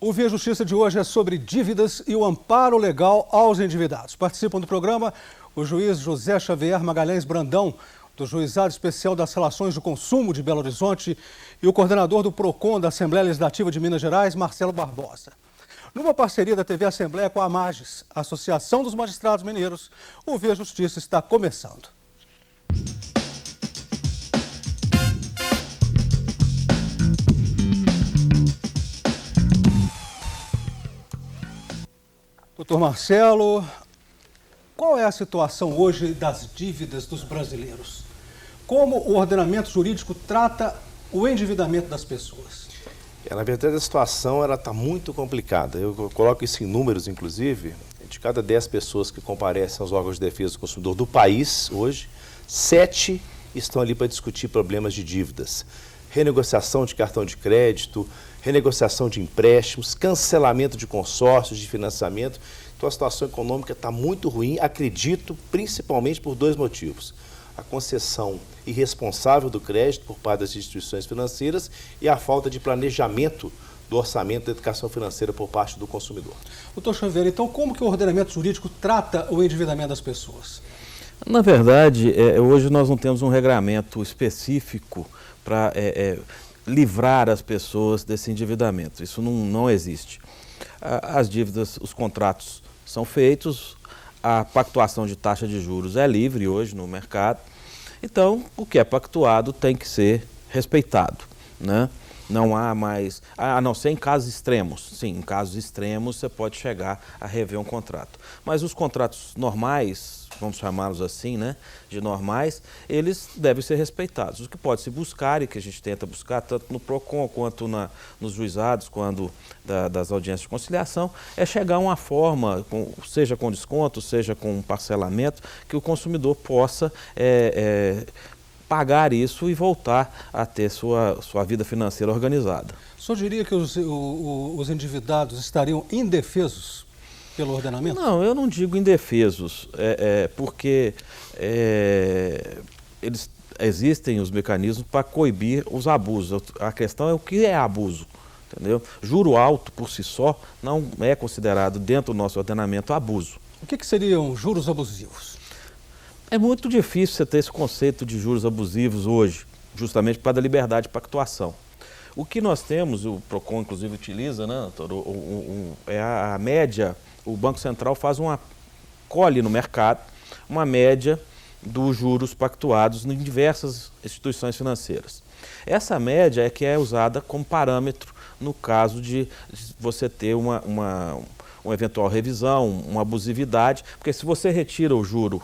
O Via Justiça de hoje é sobre dívidas e o amparo legal aos endividados. Participam do programa o juiz José Xavier Magalhães Brandão, do Juizado Especial das Relações do Consumo de Belo Horizonte, e o coordenador do PROCON da Assembleia Legislativa de Minas Gerais, Marcelo Barbosa. Numa parceria da TV Assembleia com a AMAGES, Associação dos Magistrados Mineiros, o Via Justiça está começando. Doutor Marcelo, qual é a situação hoje das dívidas dos brasileiros? Como o ordenamento jurídico trata o endividamento das pessoas? Na verdade, a situação está muito complicada. Eu coloco isso em números, inclusive. De cada 10 pessoas que comparecem aos órgãos de defesa do consumidor do país hoje, 7 estão ali para discutir problemas de dívidas. Renegociação de cartão de crédito, renegociação de empréstimos, cancelamento de consórcios de financiamento. Então a situação econômica está muito ruim, acredito, principalmente por 2 motivos. A concessão irresponsável do crédito por parte das instituições financeiras e a falta de planejamento do orçamento da educação financeira por parte do consumidor. Doutor Xavier, então como que o ordenamento jurídico trata o endividamento das pessoas? Na verdade, hoje nós não temos um regramento específico para livrar as pessoas desse endividamento. Isso não existe. As dívidas, os contratos são feitos, a pactuação de taxa de juros é livre hoje no mercado. Então, o que é pactuado tem que ser respeitado, né? Não há mais, a não ser em casos extremos. Sim, em casos extremos você pode chegar a rever um contrato. Mas os contratos normais, vamos chamá-los assim, né, de normais, eles devem ser respeitados. O que pode se buscar e que a gente tenta buscar, tanto no PROCON quanto nos juizados, quando das audiências de conciliação, é chegar a uma forma, seja com desconto, seja com parcelamento, que o consumidor possa pagar isso e voltar a ter sua vida financeira organizada. O senhor diria que os endividados estariam indefesos pelo ordenamento? Não, eu não digo indefesos, porque existem os mecanismos para coibir os abusos. A questão é o que é abuso, entendeu? Juro alto por si só não é considerado dentro do nosso ordenamento abuso. O que seriam juros abusivos? É muito difícil você ter esse conceito de juros abusivos hoje, justamente por causa da liberdade de pactuação. O que nós temos, o PROCON inclusive utiliza, né, é a média. O Banco Central colhe no mercado uma média dos juros pactuados em diversas instituições financeiras. Essa média é que é usada como parâmetro no caso de você ter uma eventual revisão, uma abusividade, porque se você retira o juro,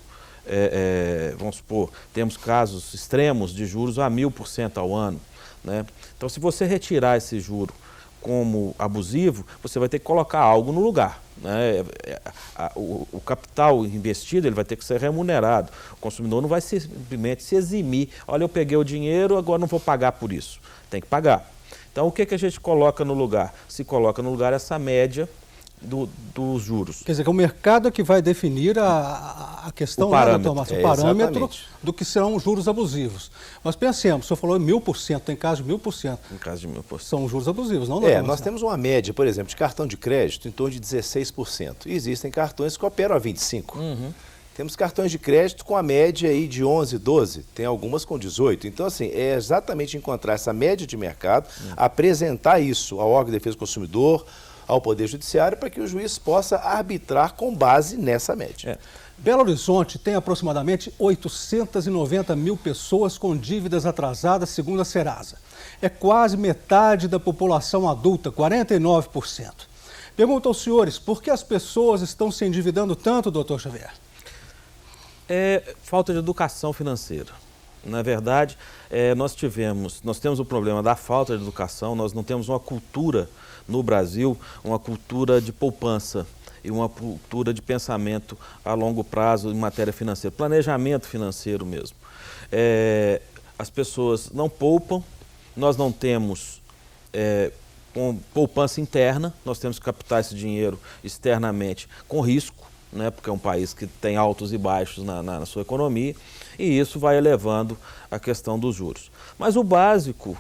vamos supor, temos casos extremos de juros a 1000% ao ano, né? Então, se você retirar esse juro como abusivo, você vai ter que colocar algo no lugar, né? O capital investido ele vai ter que ser remunerado. O consumidor não vai simplesmente se eximir. Olha, eu peguei o dinheiro, agora não vou pagar por isso. Tem que pagar. Então, o que a gente coloca no lugar? Se coloca no lugar essa média dos juros. Quer dizer, que é o mercado que vai definir a questão, o parâmetro, o parâmetro do que serão juros abusivos. Mas pensemos, o senhor falou em 1000%, tem caso de 1000%. Em caso de 1000%. São juros abusivos, não? Nós temos uma média, por exemplo, de cartão de crédito em torno de 16%. E existem cartões que operam a 25%. Uhum. Temos cartões de crédito com a média aí de 11, 12, tem algumas com 18. Então, assim, é exatamente encontrar essa média de mercado, apresentar isso ao órgão de defesa do consumidor, ao Poder Judiciário, para que o juiz possa arbitrar com base nessa média. Belo Horizonte tem aproximadamente 890 mil pessoas com dívidas atrasadas, segundo a Serasa. É quase metade da população adulta, 49%. Pergunto aos senhores, por que as pessoas estão se endividando tanto, doutor Xavier? É falta de educação financeira. Na verdade, nós temos o problema da falta de educação, nós não temos uma cultura no Brasil, uma cultura de poupança e uma cultura de pensamento a longo prazo em matéria financeira, planejamento financeiro mesmo. As pessoas não poupam, nós não temos poupança interna, nós temos que captar esse dinheiro externamente com risco, né, porque é um país que tem altos e baixos na sua economia, e isso vai elevando a questão dos juros. Mas o básico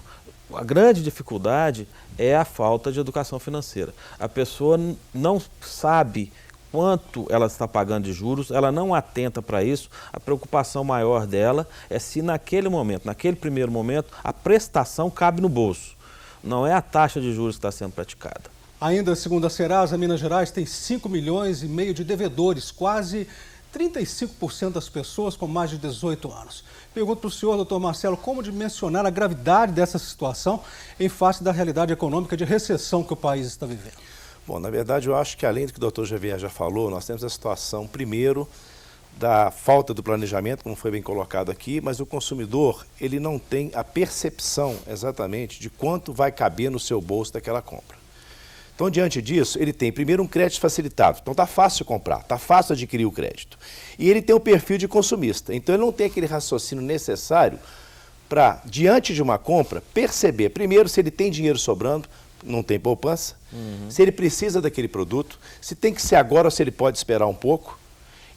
A grande dificuldade é a falta de educação financeira. A pessoa não sabe quanto ela está pagando de juros, ela não atenta para isso. A preocupação maior dela é se naquele momento, naquele primeiro momento, a prestação cabe no bolso. Não é a taxa de juros que está sendo praticada. Ainda segundo a Serasa, Minas Gerais tem 5,5 milhões de devedores, quase 35% das pessoas com mais de 18 anos. Pergunto para o senhor, doutor Marcelo, como dimensionar a gravidade dessa situação em face da realidade econômica de recessão que o país está vivendo? Bom, na verdade, eu acho que além do que o doutor Javier já falou, nós temos a situação, primeiro, da falta do planejamento, como foi bem colocado aqui, mas o consumidor, ele não tem a percepção exatamente de quanto vai caber no seu bolso daquela compra. Então, diante disso, ele tem primeiro um crédito facilitado. Então, está fácil comprar, está fácil adquirir o crédito. E ele tem o perfil de consumista. Então, ele não tem aquele raciocínio necessário para, diante de uma compra, perceber, primeiro, se ele tem dinheiro sobrando, não tem poupança, se ele precisa daquele produto, se tem que ser agora ou se ele pode esperar um pouco,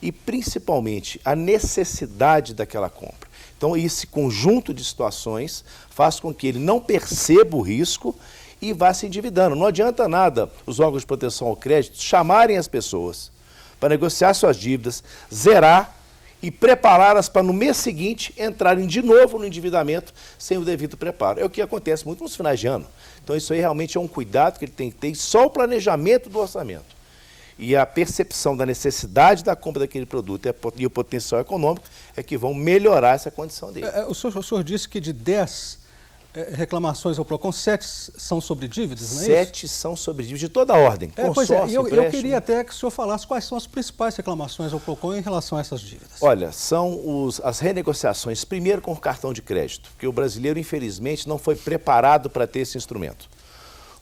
e, principalmente, a necessidade daquela compra. Então, esse conjunto de situações faz com que ele não perceba o risco e vá se endividando. Não adianta nada os órgãos de proteção ao crédito chamarem as pessoas para negociar suas dívidas, zerar e prepará-las para no mês seguinte entrarem de novo no endividamento sem o devido preparo. É o que acontece muito nos finais de ano. Então isso aí realmente é um cuidado que ele tem que ter, só o planejamento do orçamento e a percepção da necessidade da compra daquele produto e o potencial econômico é que vão melhorar essa condição dele. O senhor disse que de 10 reclamações ao PROCON, 7 são sobre dívidas, não é 7 isso? São sobre dívidas de toda a ordem, consórcio, eu queria até que o senhor falasse quais são as principais reclamações ao PROCON em relação a essas dívidas. Olha, são as renegociações, primeiro com o cartão de crédito, porque o brasileiro, infelizmente, não foi preparado para ter esse instrumento.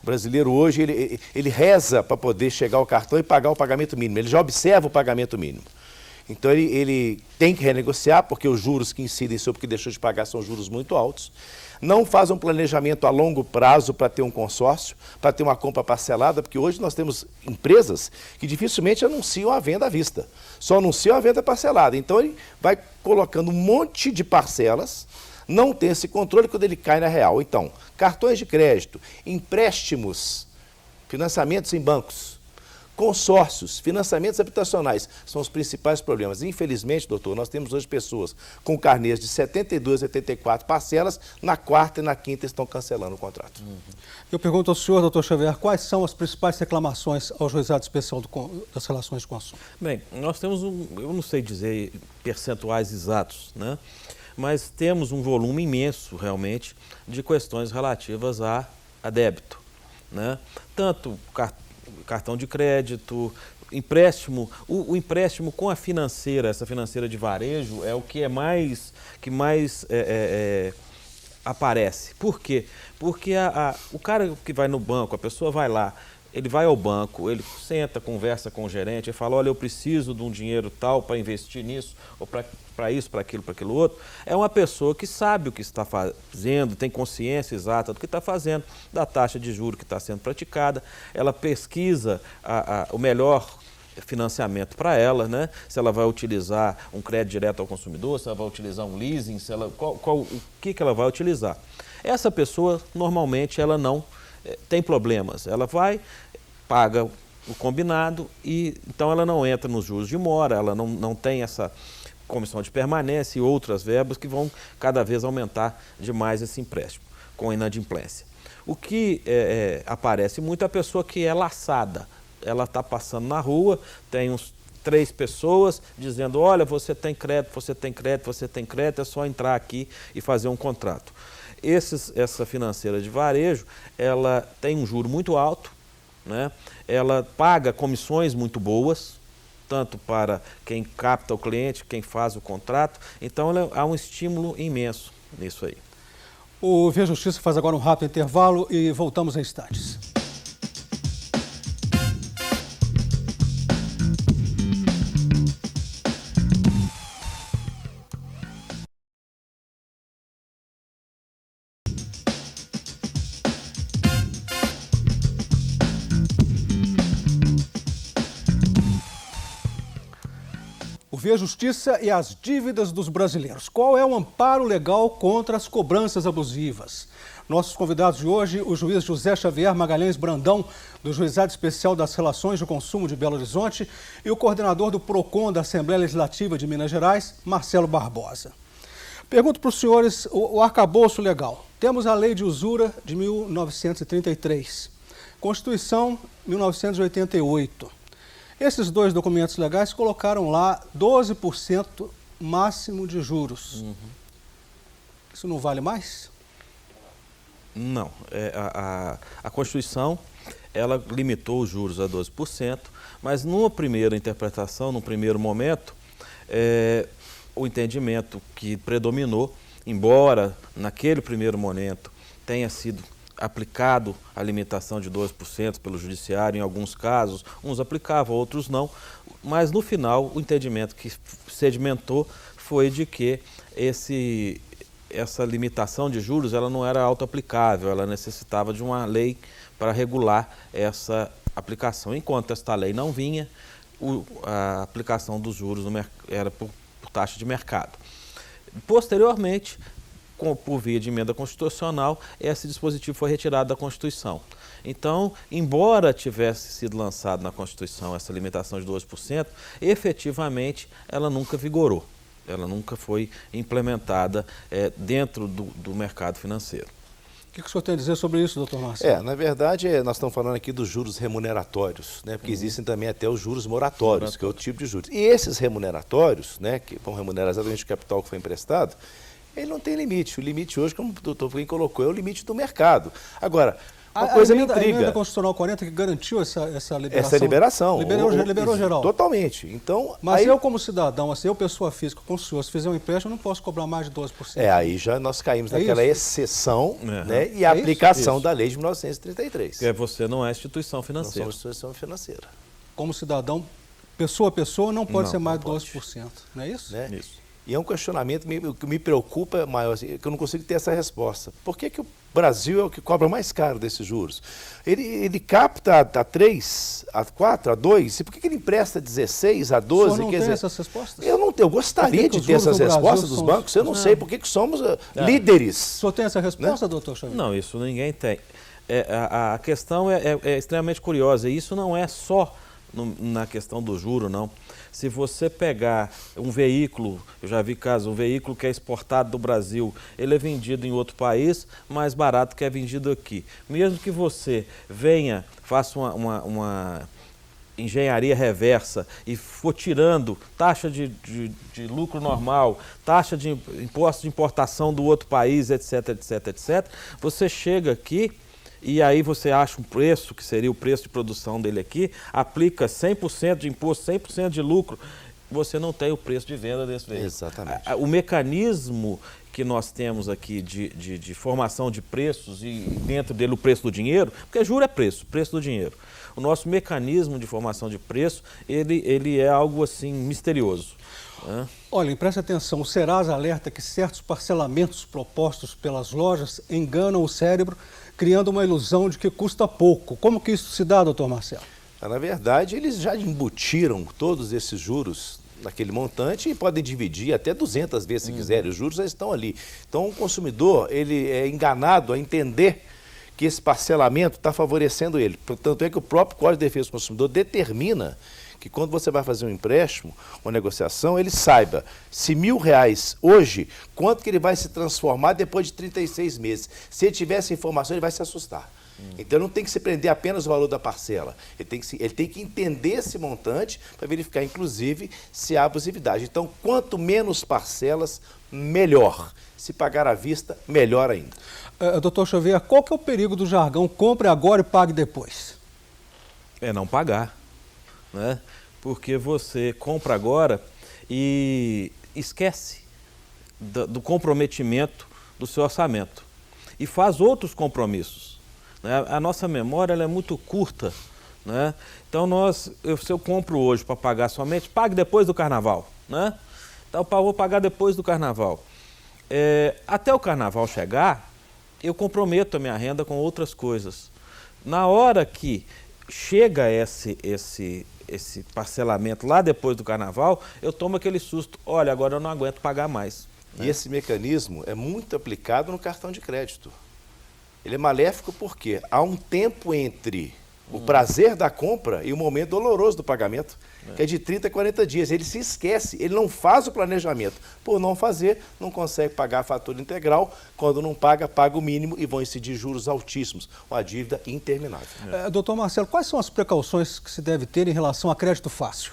O brasileiro hoje, ele reza para poder chegar ao cartão e pagar o pagamento mínimo, ele já observa o pagamento mínimo. Então ele tem que renegociar, porque os juros que incidem sobre o que deixou de pagar são juros muito altos. Não faz um planejamento a longo prazo para ter um consórcio, para ter uma compra parcelada, porque hoje nós temos empresas que dificilmente anunciam a venda à vista, só anunciam a venda parcelada. Então ele vai colocando um monte de parcelas, não tem esse controle quando ele cai na real. Então, cartões de crédito, empréstimos, financiamentos em bancos, consórcios, financiamentos habitacionais são os principais problemas. Infelizmente, doutor, nós temos hoje pessoas com carnês de 72, 74 parcelas, na quarta e na quinta estão cancelando o contrato. Eu pergunto ao senhor, doutor Xavier, quais são as principais reclamações ao Juizado Especial das Relações de Consumo? Bem, nós temos eu não sei dizer percentuais exatos, né? Mas temos um volume imenso, realmente, de questões relativas a débito, né? Tanto cartão de crédito, empréstimo, o empréstimo com a financeira, essa financeira de varejo, é o que mais aparece. Por quê? Porque o cara que vai no banco, a pessoa vai lá, ele vai ao banco, ele senta, conversa com o gerente e fala, olha, eu preciso de um dinheiro tal para investir nisso, ou para isso, para aquilo outro. É uma pessoa que sabe o que está fazendo, tem consciência exata do que está fazendo, da taxa de juros que está sendo praticada, ela pesquisa o melhor financiamento para ela, né? Se ela vai utilizar um crédito direto ao consumidor, se ela vai utilizar um leasing, o que ela vai utilizar. Essa pessoa, normalmente, ela não tem problemas, ela vai, paga o combinado e então ela não entra nos juros de mora, ela não tem essa comissão de permanência e outras verbas que vão cada vez aumentar demais esse empréstimo com inadimplência. O que aparece muito é a pessoa que é laçada, ela está passando na rua, tem uns 3 pessoas dizendo, olha, você tem crédito, você tem crédito, você tem crédito, é só entrar aqui e fazer um contrato. Essa financeira de varejo, ela tem um juro muito alto, né? Ela paga comissões muito boas, tanto para quem capta o cliente, quem faz o contrato, então há um estímulo imenso nisso aí. O Via Justiça faz agora um rápido intervalo e voltamos em instantes. Via Justiça e as dívidas dos brasileiros. Qual é o amparo legal contra as cobranças abusivas? Nossos convidados de hoje, o juiz José Xavier Magalhães Brandão, do Juizado Especial das Relações do Consumo de Belo Horizonte, e o coordenador do PROCON da Assembleia Legislativa de Minas Gerais, Marcelo Barbosa. Pergunto para os senhores o arcabouço legal. Temos a Lei de Usura de 1933, Constituição 1988. Esses dois documentos legais colocaram lá 12% máximo de juros. Isso não vale mais? Não. A Constituição, ela limitou os juros a 12%, mas numa primeira interpretação, num primeiro momento, o entendimento que predominou, embora naquele primeiro momento tenha sido aplicado a limitação de 12% pelo judiciário em alguns casos, uns aplicavam, outros não, mas no final o entendimento que sedimentou foi de que essa limitação de juros ela não era auto-aplicável, ela necessitava de uma lei para regular essa aplicação. Enquanto esta lei não vinha, a aplicação dos juros era por taxa de mercado. Posteriormente, por via de emenda constitucional, esse dispositivo foi retirado da Constituição. Então, embora tivesse sido lançado na Constituição essa limitação de 12%, efetivamente ela nunca vigorou, ela nunca foi implementada dentro do mercado financeiro. O que o senhor tem a dizer sobre isso, doutor Marcelo? Na verdade, nós estamos falando aqui dos juros remuneratórios, né? Porque existem também até os juros moratórios, que é o tipo de juros. E esses remuneratórios, né, que vão remunerar exatamente o capital que foi emprestado, ele não tem limite. O limite hoje, como o doutor Puim colocou, é o limite do mercado. Agora, uma coisa me intriga. A emenda constitucional 40 que garantiu essa liberação. Essa liberação. Liberou geral. Totalmente. Então, mas aí, eu como cidadão, assim, eu pessoa física, como senhor, se fizer um empréstimo, eu não posso cobrar mais de 12%. Aí já nós caímos naquela exceção, né, e a aplicação da lei de 1933. Porque você não é instituição financeira. Não somos instituição financeira. Como cidadão, pessoa a pessoa, não pode ser mais de 12%. Não é isso? Né? Isso. E é um questionamento que me preocupa maior, assim, que eu não consigo ter essa resposta. Por que o Brasil é o que cobra mais caro desses juros? Ele capta a 3, a 4, a 2, e por que ele empresta 16, a 12? O senhor não tem essas respostas? Eu gostaria de ter essas respostas dos bancos, eu não sei por que somos líderes. O senhor tem essa resposta, doutor Xavier? Não, isso ninguém tem. A questão é extremamente curiosa, e isso não é só na questão do juro, não. Se você pegar um veículo, eu já vi casos, um veículo que é exportado do Brasil, ele é vendido em outro país mais barato que é vendido aqui. Mesmo que você faça uma engenharia reversa e for tirando taxa de lucro normal, taxa de imposto de importação do outro país, etc, etc, etc, você chega aqui e aí você acha um preço, que seria o preço de produção dele aqui, aplica 100% de imposto, 100% de lucro, você não tem o preço de venda desse veículo. Exatamente. O mecanismo que nós temos aqui de formação de preços e dentro dele o preço do dinheiro, porque juro é preço do dinheiro. O nosso mecanismo de formação de preço, ele é algo assim misterioso. Olhem, preste atenção, o Serasa alerta que certos parcelamentos propostos pelas lojas enganam o cérebro, criando uma ilusão de que custa pouco. Como que isso se dá, doutor Marcelo? Na verdade, eles já embutiram todos esses juros naquele montante e podem dividir até 200 vezes se quiserem. Os juros já estão ali. Então, o consumidor ele é enganado a entender que esse parcelamento está favorecendo ele. Portanto, é que o próprio Código de Defesa do Consumidor determina que quando você vai fazer um empréstimo, uma negociação, ele saiba se R$1.000 hoje, quanto que ele vai se transformar depois de 36 meses. Se ele tiver essa informação, ele vai se assustar. Então não tem que se prender apenas o valor da parcela. Ele tem que entender esse montante para verificar, inclusive, se há abusividade. Então, quanto menos parcelas, melhor. Se pagar à vista, melhor ainda. Doutor Xavier, qual que é o perigo do jargão compre agora e pague depois? É não pagar, né? Porque você compra agora e esquece do comprometimento do seu orçamento e faz outros compromissos, né? A nossa memória ela é muito curta, né? Então se eu compro hoje para pagar somente, pague depois do carnaval, né? Então eu vou pagar depois do carnaval. Até o carnaval chegar, eu comprometo a minha renda com outras coisas. Na hora que chega esse parcelamento lá depois do carnaval, eu tomo aquele susto, olha, agora eu não aguento pagar mais. E esse mecanismo é muito aplicado no cartão de crédito. Ele é maléfico porque há um tempo entre o prazer da compra e o momento doloroso do pagamento, que é de 30 a 40 dias. Ele se esquece, ele não faz o planejamento. Por não fazer, não consegue pagar a fatura integral. Quando não paga, paga o mínimo e vão incidir juros altíssimos. Uma dívida interminável. Doutor Marcelo, quais são as precauções que se deve ter em relação a crédito fácil?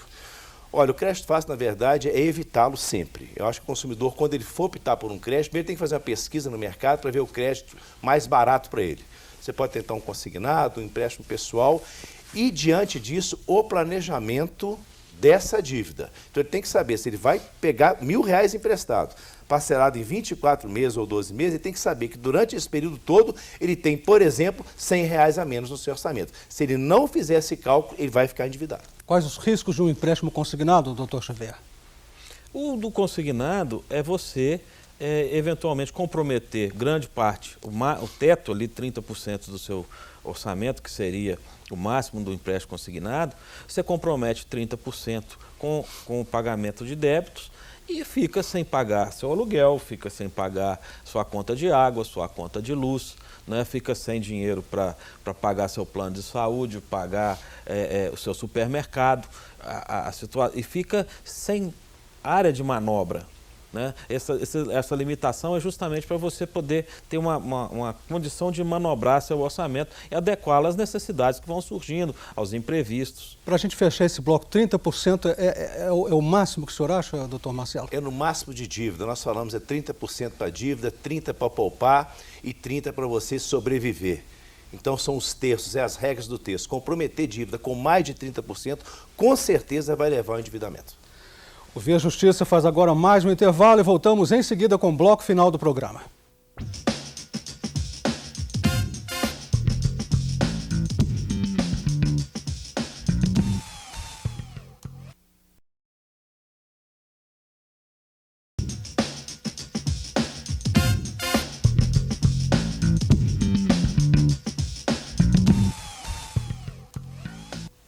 Olha, o crédito fácil, na verdade, é evitá-lo sempre. Eu acho que o consumidor, quando ele for optar por um crédito, ele tem que fazer uma pesquisa no mercado para ver o crédito mais barato para ele. Você pode tentar um consignado, um empréstimo pessoal e, diante disso, o planejamento dessa dívida. Então, ele tem que saber se ele vai pegar R$1.000 emprestado, parcelado em 24 meses ou 12 meses, ele tem que saber que durante esse período todo ele tem, por exemplo, R$100 a menos no seu orçamento. Se ele não fizer esse cálculo, ele vai ficar endividado. Quais os riscos de um empréstimo consignado, doutor Xavier? O do consignado é você, eventualmente, comprometer grande parte, o teto ali, 30% do seu orçamento, que seria o máximo do empréstimo consignado, você compromete 30% com o pagamento de débitos e fica sem pagar seu aluguel, fica sem pagar sua conta de água, sua conta de luz, né? Fica sem dinheiro para pagar seu plano de saúde, pagar o seu supermercado, e fica sem área de manobra. Né? Essa limitação é justamente para você poder ter uma condição de manobrar seu orçamento e adequá-lo às necessidades que vão surgindo, aos imprevistos. Para a gente fechar esse bloco, 30% é o máximo que o senhor acha, doutor Marcelo? É no máximo de dívida. Nós falamos 30% para dívida, 30% para poupar e 30% para você sobreviver. Então são os terços, as regras do terço. Comprometer dívida com mais de 30%, com certeza vai levar ao endividamento. O Via Justiça faz agora mais um intervalo e voltamos em seguida com o bloco final do programa.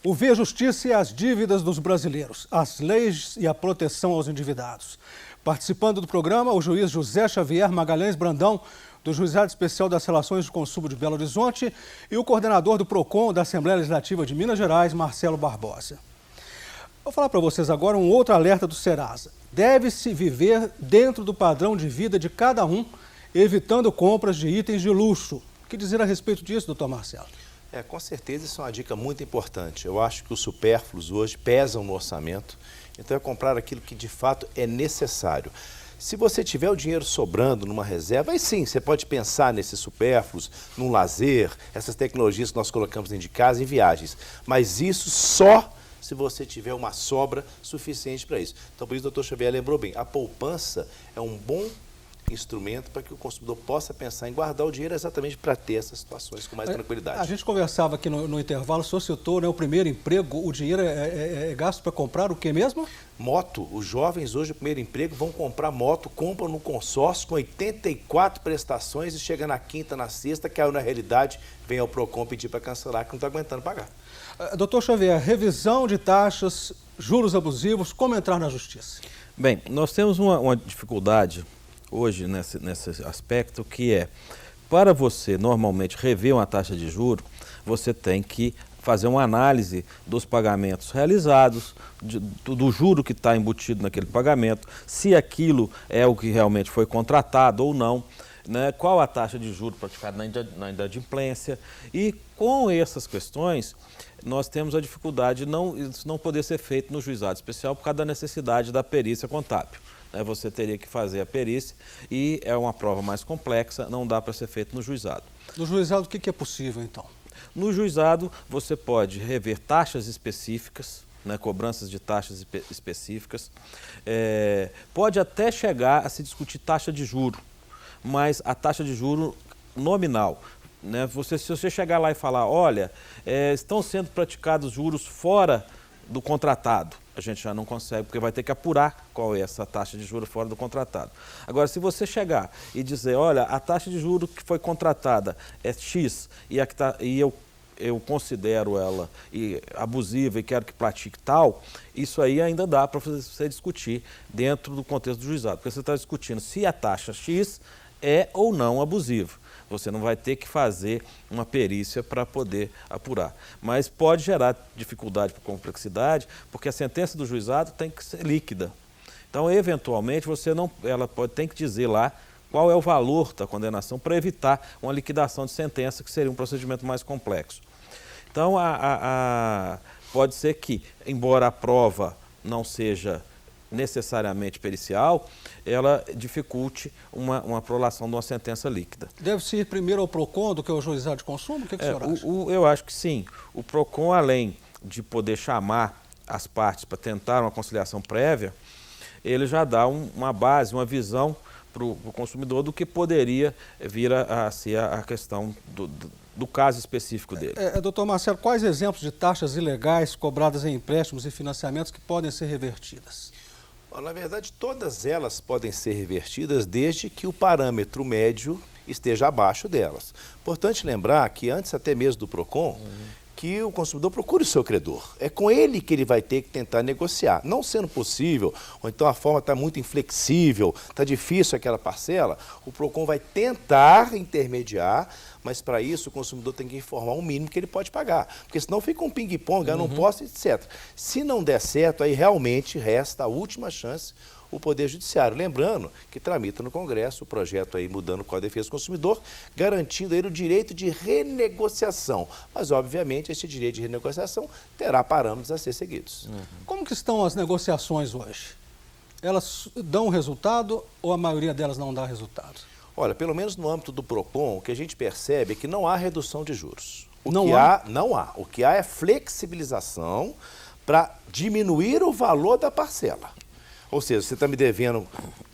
O Via Justiça e as dívidas dos brasileiros, as leis e a proteção aos endividados. Participando do programa, o juiz José Xavier Magalhães Brandão, do Juizado Especial das Relações de Consumo de Belo Horizonte, e o coordenador do PROCON da Assembleia Legislativa de Minas Gerais, Marcelo Barbosa. Vou falar para vocês agora um outro alerta do Serasa. Deve-se viver dentro do padrão de vida de cada um, evitando compras de itens de luxo. O que dizer a respeito disso, doutor Marcelo? Com certeza isso é uma dica muito importante. Eu acho que os supérfluos hoje pesam no orçamento, então é comprar aquilo que de fato é necessário. Se você tiver o dinheiro sobrando numa reserva, aí sim, você pode pensar nesses supérfluos, num lazer, essas tecnologias que nós colocamos dentro de casa, em viagens. Mas isso só se você tiver uma sobra suficiente para isso. Então, por isso o doutor Xavier lembrou bem, a poupança é um bom instrumento para que o consumidor possa pensar em guardar o dinheiro exatamente para ter essas situações com mais tranquilidade. A gente conversava aqui no intervalo, o senhor citou, né, o primeiro emprego, o dinheiro é gasto para comprar o que mesmo? Moto. Os jovens hoje, o primeiro emprego, vão comprar moto, compram no consórcio com 84 prestações e chega na quinta, na sexta, caiu na realidade, vem ao PROCON pedir para cancelar, que não está aguentando pagar. Doutor Xavier, revisão de taxas, juros abusivos, como entrar na justiça? Bem, nós temos uma dificuldade hoje nesse aspecto, que é, para você normalmente rever uma taxa de juros, você tem que fazer uma análise dos pagamentos realizados, do juro que está embutido naquele pagamento, se aquilo é o que realmente foi contratado ou não, né, qual a taxa de juros praticada na inadimplência. E com essas questões, nós temos a dificuldade de isso não poder ser feito no juizado especial por causa da necessidade da perícia contábil. Você teria que fazer a perícia e é uma prova mais complexa, não dá para ser feito no juizado. No juizado, o que é possível, então? No juizado, você pode rever taxas específicas, né, cobranças de taxas específicas. Pode até chegar a se discutir taxa de juro, mas a taxa de juro nominal. Né, se você chegar lá e falar, olha, estão sendo praticados juros fora do contratado, a gente já não consegue, porque vai ter que apurar qual é essa taxa de juros fora do contratado. Agora, se você chegar e dizer, olha, a taxa de juros que foi contratada é X e eu considero ela abusiva e quero que pratique tal, isso aí ainda dá para você discutir dentro do contexto do juizado, porque você está discutindo se a taxa X é ou não abusiva. Você não vai ter que fazer uma perícia para poder apurar. Mas pode gerar dificuldade por complexidade, porque a sentença do juizado tem que ser líquida. Então, eventualmente, tem que dizer lá qual é o valor da condenação para evitar uma liquidação de sentença, que seria um procedimento mais complexo. Então, pode ser que, embora a prova não seja necessariamente pericial, ela dificulte uma prolação de uma sentença líquida. Deve-se ir primeiro ao PROCON do que ao juizado de consumo? O que o senhor acha? Eu acho que sim. O PROCON, além de poder chamar as partes para tentar uma conciliação prévia, ele já dá uma base, uma visão para o consumidor do que poderia vir a ser a questão do caso específico dele. Doutor Marcelo, quais exemplos de taxas ilegais cobradas em empréstimos e financiamentos que podem ser revertidas? Na verdade, todas elas podem ser revertidas desde que o parâmetro médio esteja abaixo delas. Importante lembrar que antes até mesmo do PROCON, que o consumidor procure o seu credor. É com ele que ele vai ter que tentar negociar. Não sendo possível, ou então a forma está muito inflexível, está difícil aquela parcela, o PROCON vai tentar intermediar, mas para isso o consumidor tem que informar o mínimo que ele pode pagar. Porque senão fica um ping-pong, eu não posso, etc. Se não der certo, aí realmente resta a última chance o Poder Judiciário. Lembrando que tramita no Congresso o projeto aí mudando o Código de Defesa do Consumidor, garantindo ele o direito de renegociação. Mas, obviamente, esse direito de renegociação terá parâmetros a ser seguidos. Como que estão as negociações hoje? Elas dão resultado ou a maioria delas não dá resultado? Olha, pelo menos no âmbito do PROCON, o que a gente percebe é que não há redução de juros. Não há? Não há. O que há é flexibilização para diminuir o valor da parcela. Ou seja, você está me devendo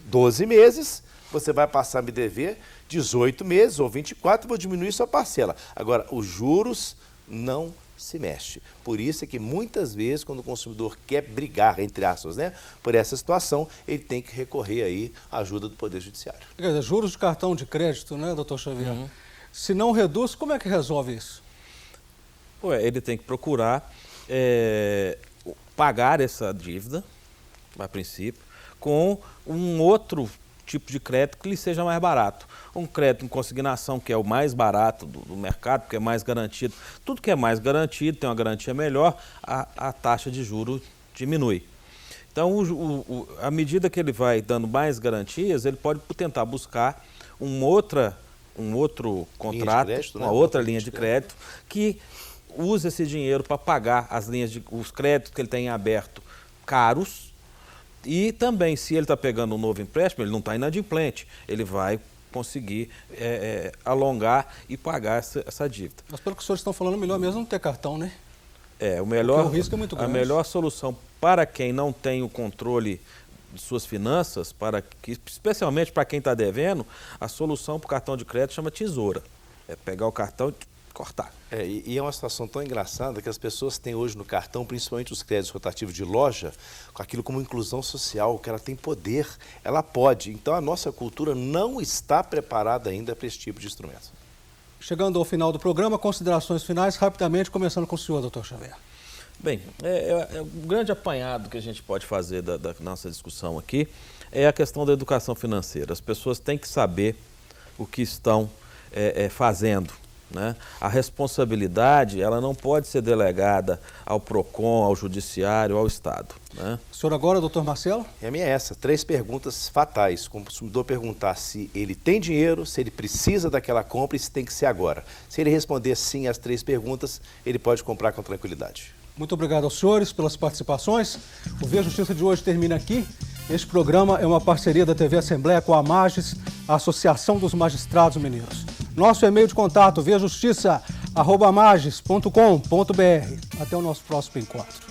12 meses, você vai passar a me dever 18 meses ou 24, vou diminuir sua parcela. Agora, os juros não se mexe. Por isso é que muitas vezes, quando o consumidor quer brigar, entre aspas, né, por essa situação, ele tem que recorrer aí à ajuda do Poder Judiciário. Juros de cartão de crédito, né, doutor Xavier? Se não reduz, como é que resolve isso? Ele tem que procurar pagar essa dívida, a princípio, com um outro tipo de crédito que lhe seja mais barato. Um crédito em consignação, que é o mais barato do mercado, porque é mais garantido. Tudo que é mais garantido, tem uma garantia melhor, a taxa de juros diminui. Então, à medida que ele vai dando mais garantias, ele pode tentar buscar um outro contrato, crédito, né? uma outra linha de crédito, que use esse dinheiro para pagar os créditos que ele tem em aberto caros. E também, se ele está pegando um novo empréstimo, ele não está inadimplente, ele vai conseguir alongar e pagar essa dívida. Mas pelo que os senhores estão falando, melhor mesmo não ter cartão, né? O risco é muito grande. A melhor solução para quem não tem o controle de suas finanças, especialmente para quem está devendo, a solução para o cartão de crédito chama tesoura. É pegar o cartão e cortar. E é uma situação tão engraçada que as pessoas têm hoje no cartão, principalmente os créditos rotativos de loja, com aquilo como inclusão social, que ela tem poder, ela pode. Então a nossa cultura não está preparada ainda para esse tipo de instrumento. Chegando ao final do programa, considerações finais, rapidamente, começando com o senhor, doutor Xavier. Bem, o grande apanhado que a gente pode fazer da nossa discussão aqui é a questão da educação financeira. As pessoas têm que saber o que estão fazendo. Né? A responsabilidade ela não pode ser delegada ao PROCON, ao Judiciário, ao Estado. Né? O senhor agora, doutor Marcelo? A minha é essa, 3 perguntas fatais. O consumidor perguntar se ele tem dinheiro, se ele precisa daquela compra e se tem que ser agora. Se ele responder sim às 3 perguntas, ele pode comprar com tranquilidade. Muito obrigado aos senhores pelas participações. O Via Justiça de hoje termina aqui. Este programa é uma parceria da TV Assembleia com a Magis, a Associação dos Magistrados Mineiros. Nosso e-mail de contato, viajustiça@magis.com.br. Até o nosso próximo encontro.